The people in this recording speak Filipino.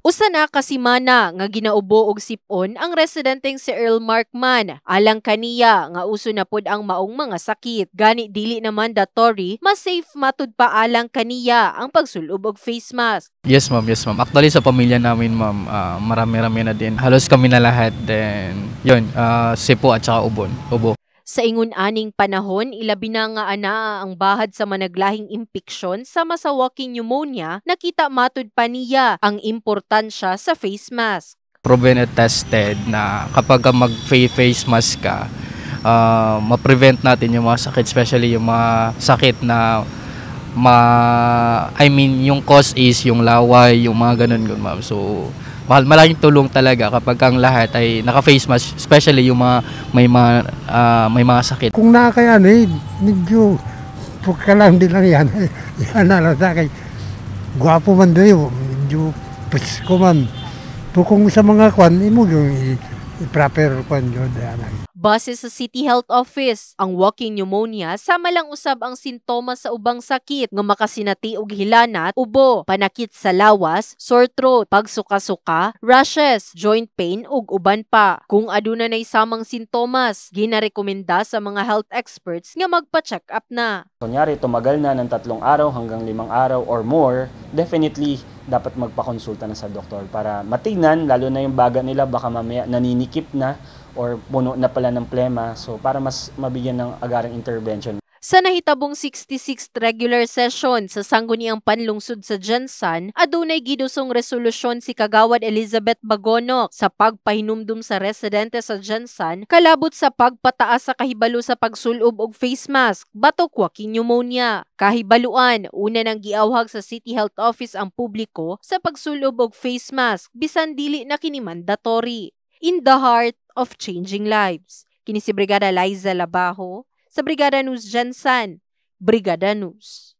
Usa na kasimana nga ginaubo og sipon ang residenteng si Earl Markman alang kaniya nga uso na pud ang maong mga sakit. Gani dili na mandatory, mas safe matud pa alang kaniya ang pagsulob og face mask. Yes ma'am, yes ma'am. Actually sa pamilya namin ma'am, marami-rami na din. Halos kami na lahat. Then yun, sipo at saka ubo. Sa ingon aning panahon, ilabi na nga ana ang bahad sa managlahing impeksyon sama sa walking pneumonia, nakita matud pa niya ang importansya sa face mask. Proven and tested na kapag mag-face mask ka, ma-prevent natin yung mga sakit, especially yung mga sakit na yung cause is yung laway, yung mga ganun ma'am. So malaking tulong talaga kapag ang lahat ay naka-face mask, especially yung mga may mga sakit. Kung nakakayan medyo pagka lang din lang yan. Yan na lang sa akin. Gwapo man doon, medyo presko man. Kung sa mga kwan, mo yung i-proper kwan yun. Base sa City Health Office, ang walking pneumonia sama lang usab ang sintomas sa ubang sakit nga makasinati og hilanat, ubo, panakit sa lawas, sore throat, pagsuka-suka, rashes, joint pain ug uban pa. Kung aduna nay samang sintomas, ginarekomenda sa mga health experts nga magpa-check up na. Kunyari tumagal na ng 3 araw hanggang 5 araw or more, definitely dapat magpakonsulta na sa doktor para matignan, lalo na yung baga nila baka mamaya naninikip na or puno na pala ng plema, so para mas mabigyan ng agarang intervention. Sa nahitabong 66th regular session sa sangguniang panlungsod sa Jensan, adunay gidusong resolusyon si Kagawad Elizabeth Bagonok sa pagpahinumdum sa residente sa Jensan kalabot sa pagpataas sa kahibalo sa pagsulob og face mask batok walking pneumonia. Kahibaluan, una nang giawhag sa City Health Office ang publiko sa pagsulob og face mask bisan dili na kini mandatory. In the heart of changing lives. Kini si Brigada Liza Labajo sa Brigada News Jensan, Brigada News.